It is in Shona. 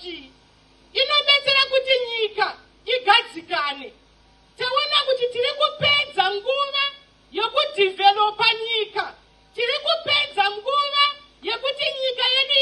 technology inobetsera kuti nyika igadzikane. Taona kuti tiri kupedza nguva yokudevelopa nyika. Tiri kupedza nguva yokuti nyika yedu